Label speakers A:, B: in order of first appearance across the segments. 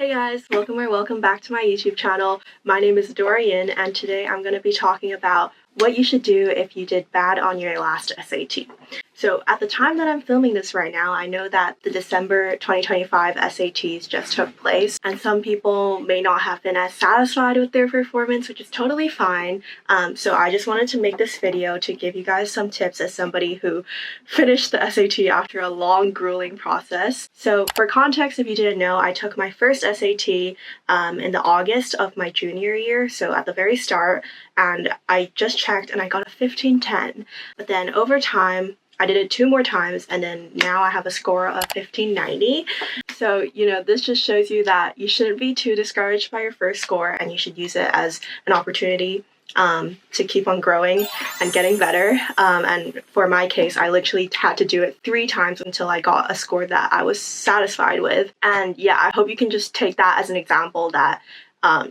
A: Hey guys, welcome back to my YouTube channel. My name is Dorian and today I'm going to be talking about what you should do if you did bad on your last SAT. So at the time that I'm filming this right now, I know that the December 2025 SATs just took place and some people may not have been as satisfied with their performance, which is totally fine. So I just wanted to make this video to give you guys some tips as somebody who finished the SAT after a long, grueling process. So for context, if you didn't know, I took my first SAT in the August of my junior year, so at the very start, and I just checked and I got a 1510. But then over time, I did it 2 more times, and then now I have a score of 1590. So, this just shows you that you shouldn't be too discouraged by your first score, and you should use it as an opportunity to keep on growing and getting better. And for my case, I literally had to do it 3 times until I got a score that I was satisfied with. And yeah, I hope you can just take that as an example that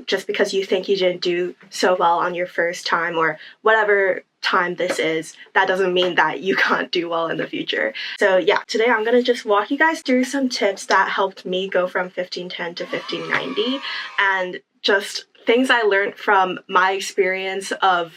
A: just because you think you didn't do so well on your first time or whatever time this is, that doesn't mean that you can't do well in the future. So yeah, today I'm gonna just walk you guys through some tips that helped me go from 1510 to 1590 and just things I learned from my experience of,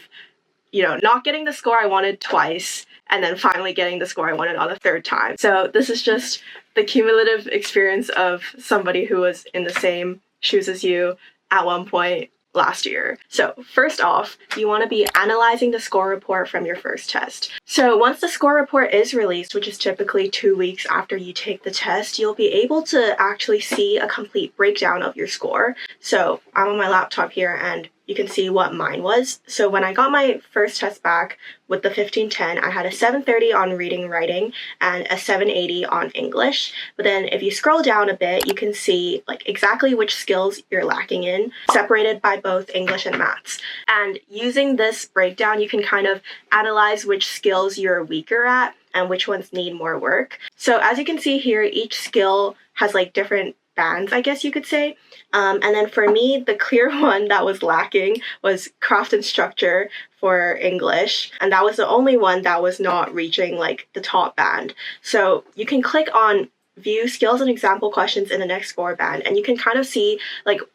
A: not getting the score I wanted twice and then finally getting the score I wanted on the 3rd time. So this is just the cumulative experience of somebody who was in the same shoes as you at one point last year. So first off, you want to be analyzing the score report from your first test. So once the score report is released, which is typically 2 weeks after you take the test, you'll be able to actually see a complete breakdown of your score. So I'm on my laptop here and you can see what mine was. So when I got my first test back with the 1510, I had a 730 on reading and writing and a 780 on English. But then if you scroll down a bit, you can see exactly which skills you're lacking in, separated by both English and maths. And using this breakdown, you can kind of analyze which skills you're weaker at and which ones need more work. So as you can see here, each skill has different bands, I guess you could say. And then for me, the clear one that was lacking was craft and structure for English. And that was the only one that was not reaching the top band. So you can click on view skills and example questions in the next score band, and you can kind of see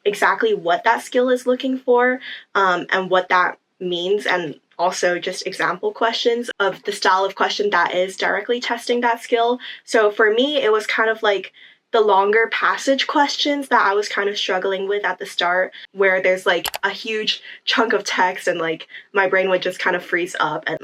A: exactly what that skill is looking for and what that means, and also just example questions of the style of question that is directly testing that skill. So for me, it was kind of the longer passage questions that I was kind of struggling with at the start, where there's a huge chunk of text and my brain would just kind of freeze up and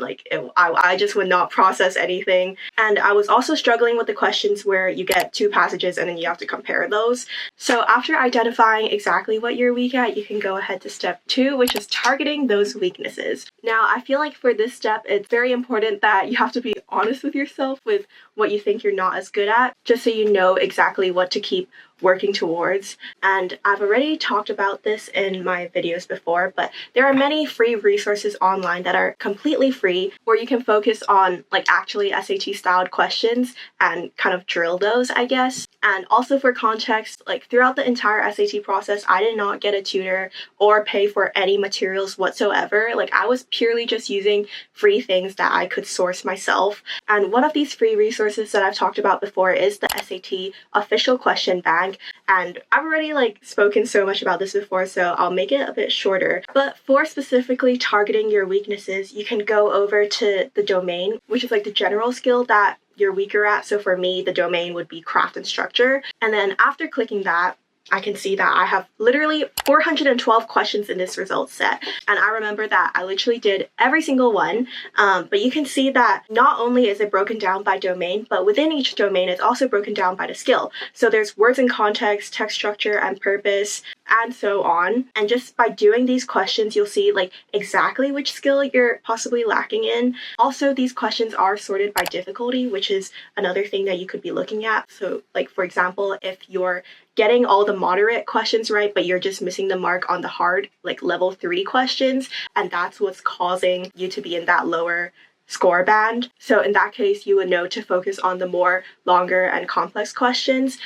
A: I just would not process anything. And I was also struggling with the questions where you get 2 passages and then you have to compare those. So after identifying exactly what you're weak at, you can go ahead to step 2, which is targeting those weaknesses. Now, I feel for this step, it's very important that you have to be honest with yourself with what you think you're not as good at, just so you know exactly what to keep working towards. And I've already talked about this in my videos before, but there are many free resources online that are completely free where you can focus on actually SAT styled questions and kind of drill those, I guess. And also for context, throughout the entire SAT process, I did not get a tutor or pay for any materials whatsoever. I was purely just using free things that I could source myself. And one of these free resources that I've talked about before is the SAT official question bank. And I've already spoken so much about this before, so I'll make it a bit shorter. But for specifically targeting your weaknesses, you can go over to the domain, which is the general skill that you're weaker at. So for me, the domain would be craft and structure. And then after clicking that, I can see that I have literally 412 questions in this results set. And I remember that I literally did every single one. But you can see that not only is it broken down by domain, but within each domain, it's also broken down by the skill. So there's words and context, text structure and purpose, and so on. And just by doing these questions, you'll see exactly which skill you're possibly lacking in. Also, these questions are sorted by difficulty, which is another thing that you could be looking at. So for example, if you're getting all the moderate questions right, but you're just missing the mark on the hard, level 3 questions, and that's what's causing you to be in that lower score band. So in that case, you would know to focus on the more longer and complex questions.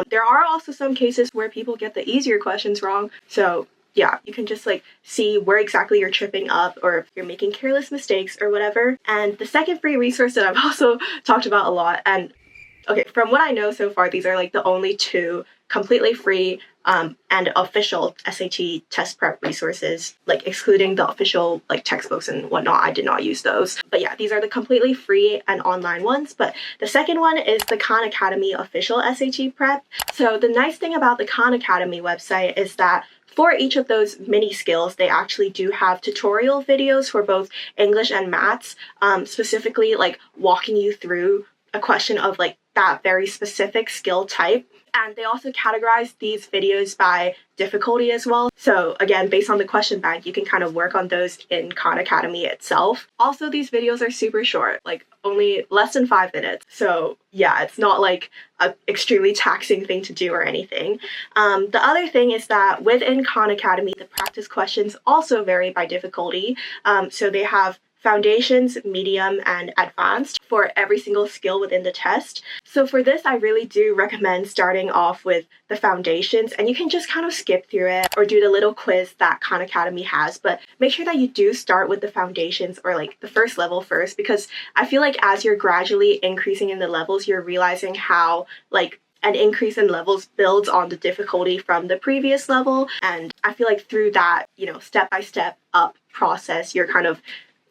A: There are also some cases where people get the easier questions wrong. So yeah, you can just see where exactly you're tripping up or if you're making careless mistakes or whatever. And the second free resource that I've also talked about a lot, and Okay, from what I know so far, these are like the only two completely free and official SAT test prep resources, like excluding the official like textbooks and whatnot. I did not use those. But yeah, these are the completely free and online ones. But the second one is the Khan Academy official SAT prep. So the nice thing about the Khan Academy website is that for each of those mini skills, they actually do have tutorial videos for both English and maths, specifically like walking you through a question of like that very specific skill type. And they also categorize these videos by difficulty as well. So again, based on the question bank, you can kind of work on those in Khan Academy itself. Also, these videos are super short, like only less than 5 minutes. So yeah, it's not like an extremely taxing thing to do or anything. The other thing is that within Khan Academy, the practice questions also vary by difficulty. So they have foundations, medium, and advanced for every single skill within the test. So for this, I really do recommend starting off with the foundations, and you can just kind of skip through it or do the little quiz that Khan Academy has, but make sure that you do start with the foundations or like the first level first, because I feel like as you're gradually increasing in the levels, you're realizing how like an increase in levels builds on the difficulty from the previous level. And I feel like through that, step-by-step up process, you're kind of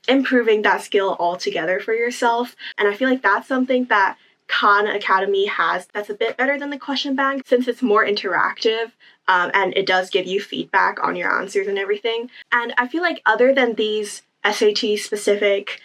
A: improving that skill altogether for yourself. And I feel like that's something that Khan Academy has that's a bit better than the question bank, since it's more interactive and it does give you feedback on your answers and everything. And I feel like other than these SAT specific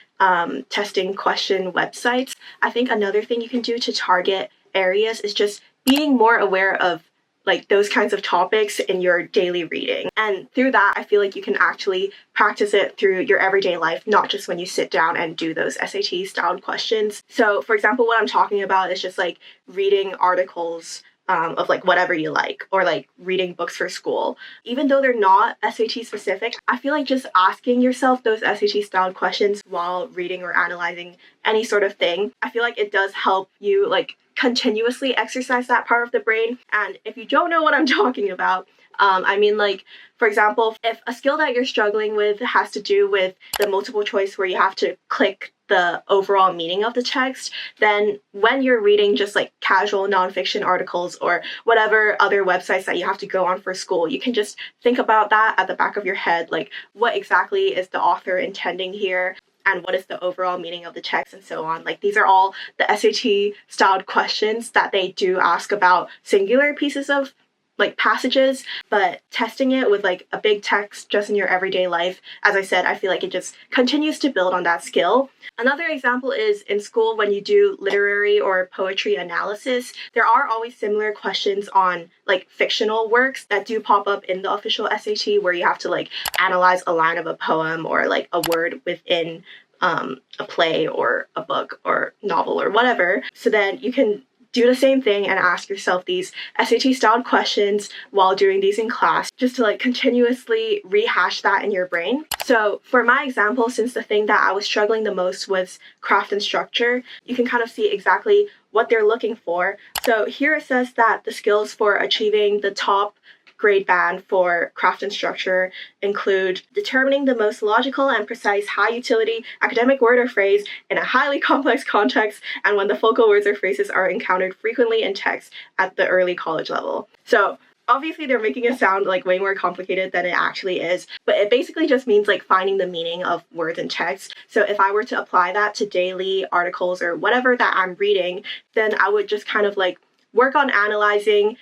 A: testing question websites, I think another thing you can do to target areas is just being more aware of like those kinds of topics in your daily reading. And through that, I feel like you can actually practice it through your everyday life, not just when you sit down and do those SAT styled questions. So for example, what I'm talking about is just like reading articles of like whatever you like, or like reading books for school. Even though they're not SAT specific, I feel like just asking yourself those SAT styled questions while reading or analyzing any sort of thing, I feel like it does help you like continuously exercise that part of the brain. And if you don't know what I'm talking about, I mean, like, for example, if a skill that you're struggling with has to do with the multiple choice where you have to click the overall meaning of the text, then when you're reading just like casual nonfiction articles or whatever other websites that you have to go on for school, you can just think about that at the back of your head, like what exactly is the author intending here? And what is the overall meaning of the text and so on. Like these are all the SAT styled questions that they do ask about singular pieces of like passages, but testing it with like a big text just in your everyday life, as I said, I feel like it just continues to build on that skill. Another example is in school when you do literary or poetry analysis, there are always similar questions on like fictional works that do pop up in the official SAT where you have to like analyze a line of a poem or like a word within a play or a book or novel or whatever. So then you can do the same thing and ask yourself these SAT styled questions while doing these in class, just to like continuously rehash that in your brain. So for my example, since the thing that I was struggling the most was craft and structure, you can kind of see exactly what they're looking for. So here it says that the skills for achieving the top grade band for craft and structure include determining the most logical and precise high utility academic word or phrase in a highly complex context and when the focal words or phrases are encountered frequently in text at the early college level. So obviously they're making it sound like way more complicated than it actually is, but it basically just means like finding the meaning of words in text. So if I were to apply that to daily articles or whatever that I'm reading, then I would just kind of like work on analyzing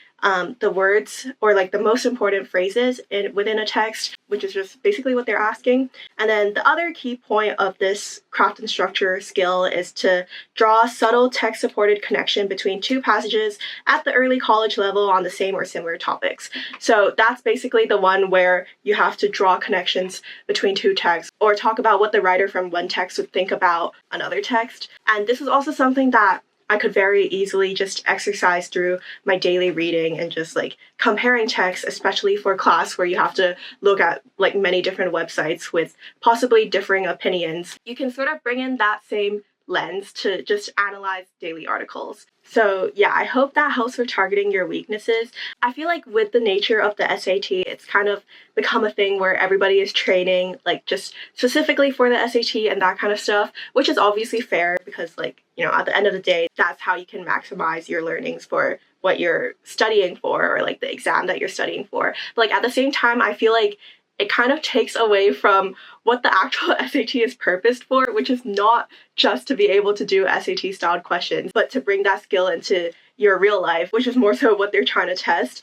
A: the words or like the most important phrases within a text, which is just basically what they're asking. And then the other key point of this craft and structure skill is to draw a subtle text-supported connection between two passages at the early college level on the same or similar topics. So that's basically the one where you have to draw connections between two texts or talk about what the writer from one text would think about another text. And this is also something that I could very easily just exercise through my daily reading and just like comparing texts, especially for class where you have to look at like many different websites with possibly differing opinions. You can sort of bring in that same lens to just analyze daily articles. So yeah, I hope that helps for targeting your weaknesses. I feel like with the nature of the SAT, it's kind of become a thing where everybody is training like just specifically for the SAT and that kind of stuff, which is obviously fair because like, you know, at the end of the day, that's how you can maximize your learnings for what you're studying for or like the exam that you're studying for. But like at the same time, I feel like it kind of takes away from what the actual SAT is purposed for, which is not just to be able to do SAT styled questions, but to bring that skill into your real life, which is more so what they're trying to test.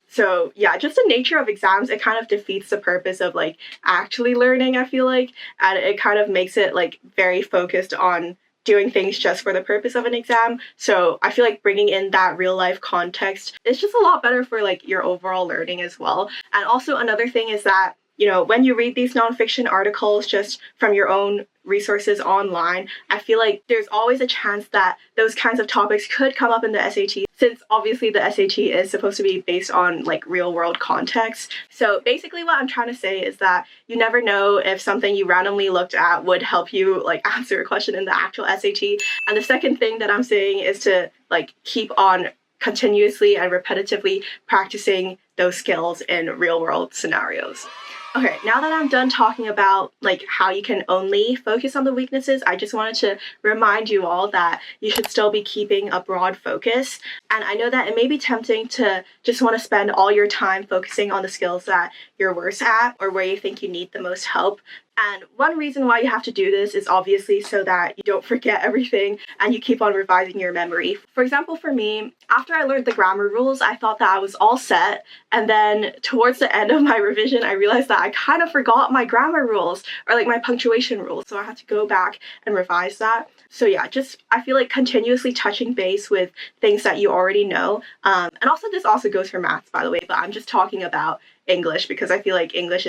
A: So yeah, just the nature of exams, it kind of defeats the purpose of like actually learning, I feel like, and it kind of makes it like very focused on doing things just for the purpose of an exam. So I feel like bringing in that real life context is just a lot better for like your overall learning as well. And also another thing is that, you know, when you read these nonfiction articles just from your own resources online, I feel like there's always a chance that those kinds of topics could come up in the SAT, since obviously the SAT is supposed to be based on like real world context. So basically what I'm trying to say is that you never know if something you randomly looked at would help you like answer a question in the actual SAT. And the second thing that I'm saying is to like keep on continuously and repetitively practicing those skills in real world scenarios. Okay, now that I'm done talking about like how you can only focus on the weaknesses, I just wanted to remind you all that you should still be keeping a broad focus. And I know that it may be tempting to just want to spend all your time focusing on the skills that you're worse at or where you think you need the most help. And one reason why you have to do this is obviously so that you don't forget everything and you keep on revising your memory. For example, for me, after I learned the grammar rules, I thought that I was all set. And then towards the end of my revision, I realized that I kind of forgot my grammar rules or like my punctuation rules. So I had to go back and revise that. So yeah, just I feel like continuously touching base with things that you already know. And also this also goes for maths, by the way, but I'm just talking about English because I feel like English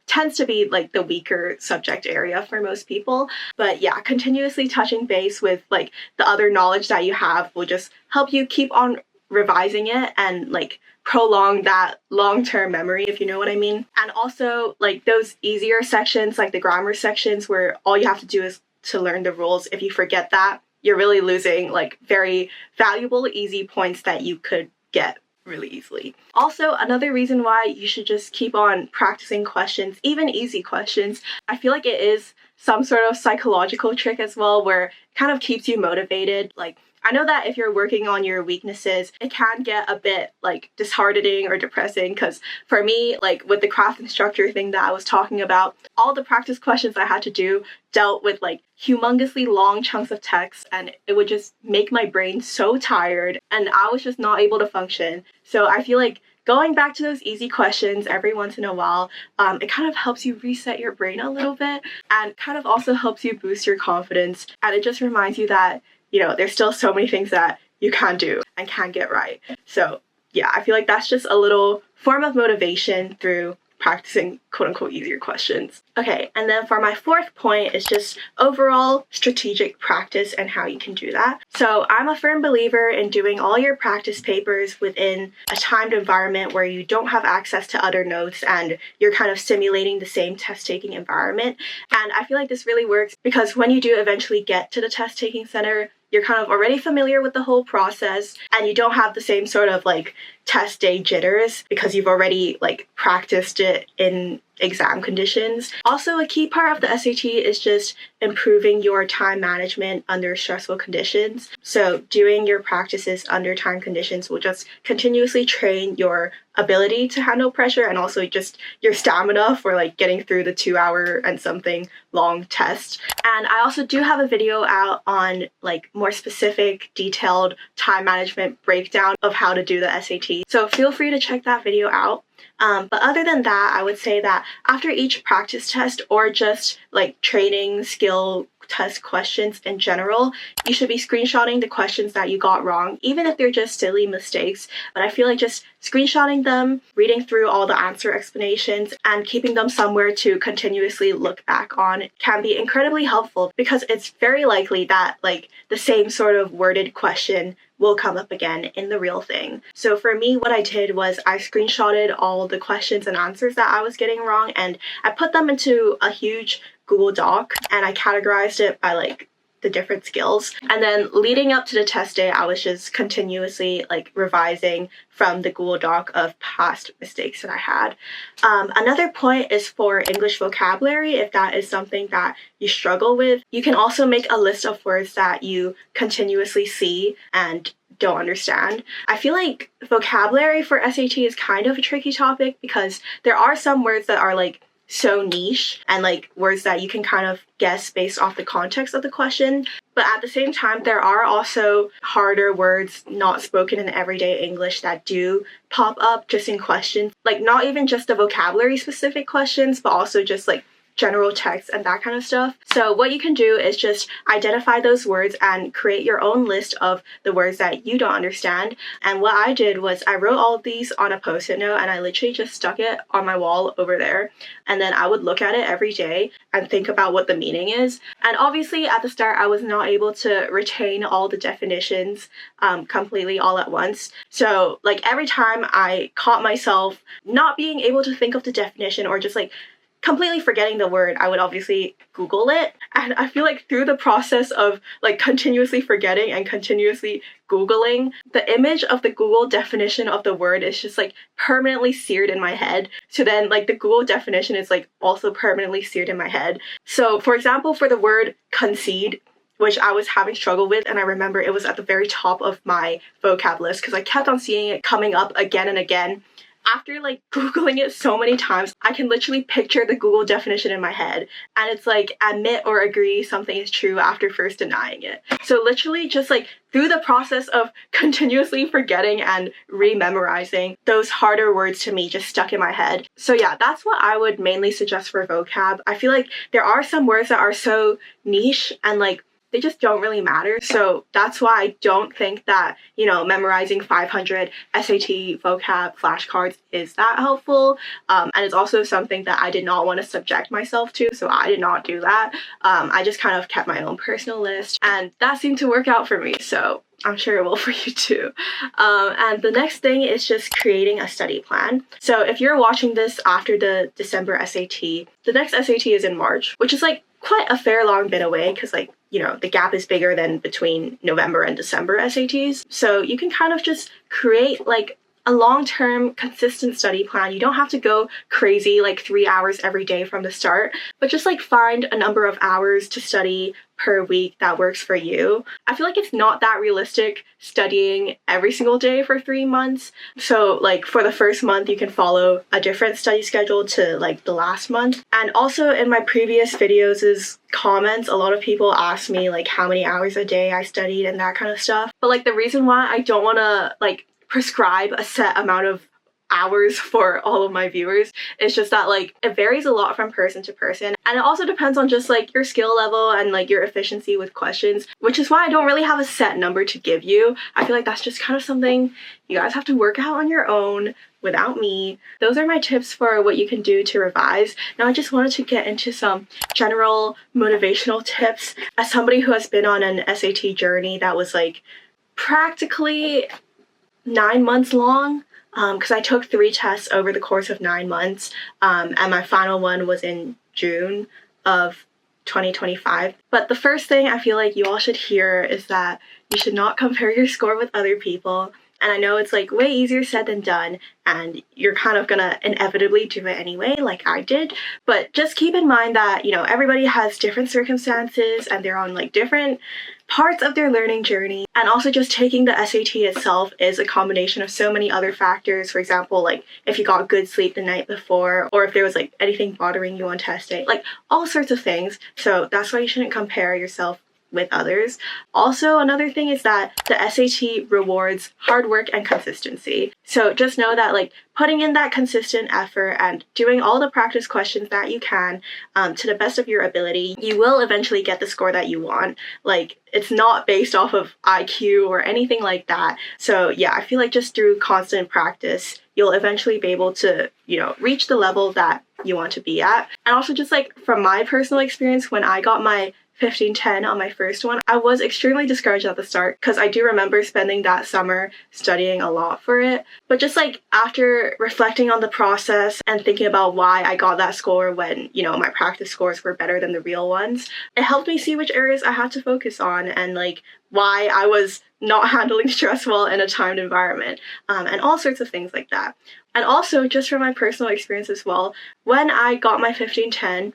A: tends to be like the weaker subject area for most people. But yeah, continuously touching base with like the other knowledge that you have will just help you keep on revising it and like prolong that long-term memory, if you know what I mean. And also like those easier sections, like the grammar sections where all you have to do is to learn the rules. If you forget that, you're really losing like very valuable, easy points that you could get really easily. Also, another reason why you should just keep on practicing questions, even easy questions, I feel like it is some sort of psychological trick as well where it kind of keeps you motivated. Like, I know that if you're working on your weaknesses, it can get a bit like disheartening or depressing because for me, like with the craft instructor thing that I was talking about, all the practice questions I had to do dealt with like humongously long chunks of text and it would just make my brain so tired and I was just not able to function. So I feel like going back to those easy questions every once in a while, it kind of helps you reset your brain a little bit and kind of also helps you boost your confidence. And it just reminds you that, you know, there's still so many things that you can do and can get right. So yeah, I feel like that's just a little form of motivation through practicing quote-unquote easier questions. Okay, and then for my fourth point is just overall strategic practice and how you can do that. So I'm a firm believer in doing all your practice papers within a timed environment where you don't have access to other notes and you're kind of simulating the same test-taking environment. And I feel like this really works because when you do eventually get to the test-taking center, you're kind of already familiar with the whole process and you don't have the same sort of like test day jitters because you've already like practiced it in exam conditions. Also, a key part of the SAT is just improving your time management under stressful conditions. So doing your practices under time conditions will just continuously train your ability to handle pressure and also just your stamina for like getting through the 2-hour and something long test. And I also do have a video out on like more specific detailed time management breakdown of how to do the SAT. So feel free to check that video out. But other than that, I would say that after each practice test or just like training skill test questions in general, you should be screenshotting the questions that you got wrong, even if they're just silly mistakes. But I feel like just screenshotting them, reading through all the answer explanations, and keeping them somewhere to continuously look back on can be incredibly helpful because it's very likely that like the same sort of worded question will come up again in the real thing. So for me, what I did was I screenshotted all the questions and answers that I was getting wrong and I put them into a huge Google Doc and I categorized it by like the different skills. And then leading up to the test day, I was just continuously like revising from the Google Doc of past mistakes that I had. Another point is for English vocabulary. If that is something that you struggle with, you can also make a list of words that you continuously see and don't understand. I feel like vocabulary for SAT is kind of a tricky topic because there are some words that are like so niche and like words that you can kind of guess based off the context of the question. But at the same time, there are also harder words not spoken in everyday English that do pop up just in questions. Like not even just the vocabulary specific questions, but also just like general text and that kind of stuff. So what you can do is just identify those words and create your own list of the words that you don't understand. And what I did was I wrote all of these on a post-it note and I literally just stuck it on my wall over there. And then I would look at it every day and think about what the meaning is. And obviously at the start, I was not able to retain all the definitions completely all at once. So like every time I caught myself not being able to think of the definition or just like completely forgetting the word, I would obviously Google it. And I feel like through the process of like continuously forgetting and continuously Googling, the image of the Google definition of the word is just like permanently seared in my head. So then like the Google definition is like also permanently seared in my head. So for example, for the word concede, which I was having struggle with, and I remember it was at the very top of my vocab list because I kept on seeing it coming up again and again. After like Googling it so many times, I can literally picture the Google definition in my head. And it's like, admit or agree something is true after first denying it. So literally just like through the process of continuously forgetting and rememorizing, those harder words to me just stuck in my head. So yeah, that's what I would mainly suggest for vocab. I feel like there are some words that are so niche and like they just don't really matter. So that's why I don't think that, you know, memorizing 500 SAT vocab flashcards is that helpful. And it's also something that I did not want to subject myself to, so I did not do that. I just kind of kept my own personal list, and that seemed to work out for me. So I'm sure it will for you too. And the next thing is just creating a study plan. So if you're watching this after the December SAT, the next SAT is in March, which is like quite a fair long bit away because like, you know, the gap is bigger than between November and December SATs. So you can kind of just create like a long-term consistent study plan. You don't have to go crazy like 3 hours every day from the start, but just like find a number of hours to study per week that works for you. I feel like it's not that realistic studying every single day for 3 months. So like for the first month, you can follow a different study schedule to like the last month. And also in my previous videos' comments, a lot of people asked me like how many hours a day I studied and that kind of stuff. But like the reason why I don't want to like prescribe a set amount of hours for all of my viewers. It's just that like it varies a lot from person to person, and it also depends on just like your skill level and like your efficiency with questions, which is why I don't really have a set number to give you. I feel like that's just kind of something you guys have to work out on your own without me. Those are my tips for what you can do to revise. Now I just wanted to get into some general motivational tips as somebody who has been on an SAT journey that was like practically 9 months long. Because I took 3 tests over the course of 9 months, and my final one was in June of 2025. But the first thing I feel like you all should hear is that you should not compare your score with other people. And I know it's like way easier said than done, and you're kind of gonna inevitably do it anyway, like I did. But just keep in mind that, you know, everybody has different circumstances and they're on like different parts of their learning journey. And also just taking the SAT itself is a combination of so many other factors. For example, like if you got good sleep the night before, or if there was like anything bothering you on test day, like all sorts of things. So that's why you shouldn't compare yourself with others. Also, another thing is that the SAT rewards hard work and consistency. So just know that like putting in that consistent effort and doing all the practice questions that you can to the best of your ability, you will eventually get the score that you want. Like it's not based off of IQ or anything like that. So yeah, I feel like just through constant practice, you'll eventually be able to, you know, reach the level that you want to be at. And also just like from my personal experience, when I got my 1510 on my first one, I was extremely discouraged at the start because I do remember spending that summer studying a lot for it. But just like after reflecting on the process and thinking about why I got that score when, you know, my practice scores were better than the real ones, it helped me see which areas I had to focus on and like why I was not handling stress well in a timed environment, and all sorts of things like that. And also, just from my personal experience as well, when I got my 1510,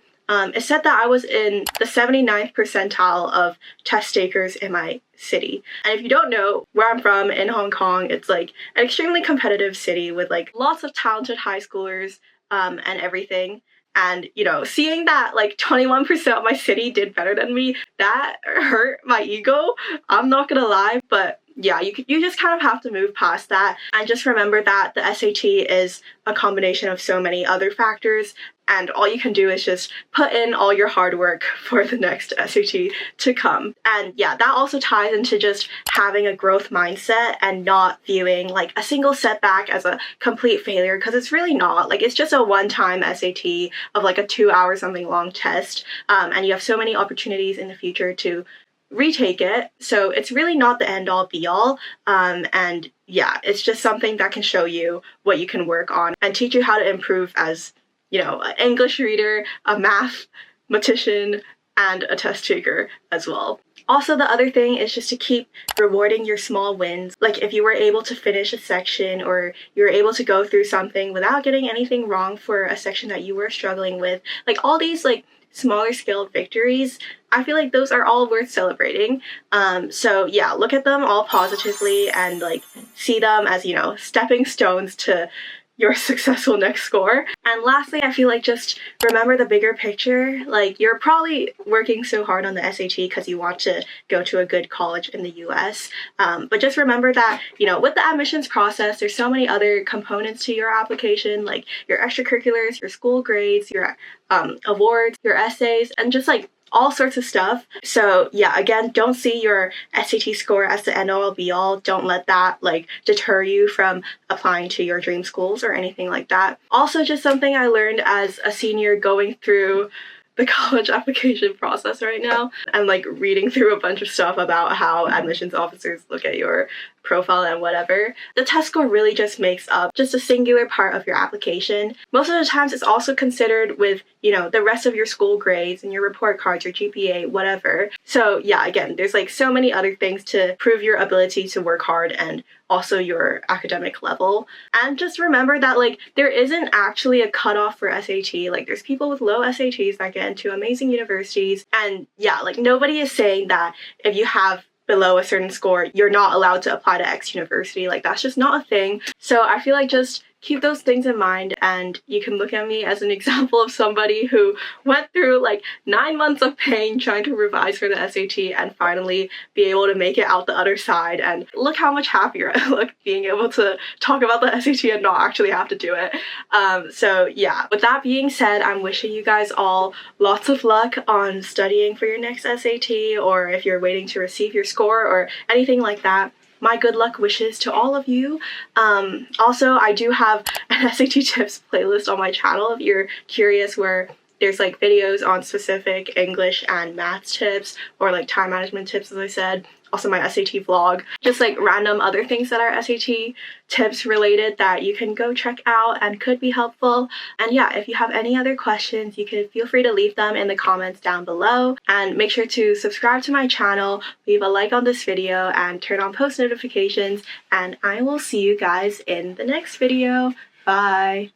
A: it said that I was in the 79th percentile of test takers in my city. And if you don't know, where I'm from in Hong Kong, it's like an extremely competitive city with like lots of talented high schoolers and everything. And, you know, seeing that like 21% of my city did better than me, that hurt my ego. I'm not gonna lie, but yeah, you just kind of have to move past that and just remember that the SAT is a combination of so many other factors, and all you can do is just put in all your hard work for the next SAT to come. And yeah, that also ties into just having a growth mindset and not viewing like a single setback as a complete failure, because it's really not. Like, it's just a one-time SAT of like a 2 hour something long test, and you have so many opportunities in the future to retake it, so it's really not the end all be all, and yeah, it's just something that can show you what you can work on and teach you how to improve as, you know, an English reader, a mathematician, and a test taker as well. Also, the other thing is just to keep rewarding your small wins. Like if you were able to finish a section or you were able to go through something without getting anything wrong for a section that you were struggling with, like all these like smaller scale victories, I feel like those are all worth celebrating. So yeah, look at them all positively and like see them as, you know, stepping stones to your successful next score. And lastly, I feel like just remember the bigger picture. Like, you're probably working so hard on the SAT because you want to go to a good college in the US. But just remember that, you know, with the admissions process, there's so many other components to your application, like your extracurriculars, your school grades, your awards, your essays, and just like all sorts of stuff. So yeah, again, don't see your SAT score as the end all be all. Don't let that like deter you from applying to your dream schools or anything like that. Also, just something I learned as a senior going through the college application process right now and like reading through a bunch of stuff about how admissions officers look at your profile and whatever. The test score really just makes up just a singular part of your application. Most of the times it's also considered with, you know, the rest of your school grades and your report cards, your GPA, whatever. So yeah, again, there's like so many other things to prove your ability to work hard and also your academic level. And just remember that like there isn't actually a cutoff for SAT. Like there's people with low SATs that get into amazing universities, and yeah, like nobody is saying that if you have below a certain score, you're not allowed to apply to X university. Like that's just not a thing. So I feel like just keep those things in mind, and you can look at me as an example of somebody who went through like 9 months of pain trying to revise for the SAT and finally be able to make it out the other side. And look how much happier I look being able to talk about the SAT and not actually have to do it. So yeah, with that being said, I'm wishing you guys all lots of luck on studying for your next SAT, or if you're waiting to receive your score or anything like that. My good luck wishes to all of you. Also, I do have an SAT tips playlist on my channel if you're curious, where there's like videos on specific English and maths tips or like time management tips, as I said. Also my SAT vlog, just like random other things that are SAT tips related that you can go check out and could be helpful. And yeah, if you have any other questions, you can feel free to leave them in the comments down below, and make sure to subscribe to my channel, leave a like on this video, and turn on post notifications, and I will see you guys in the next video. Bye!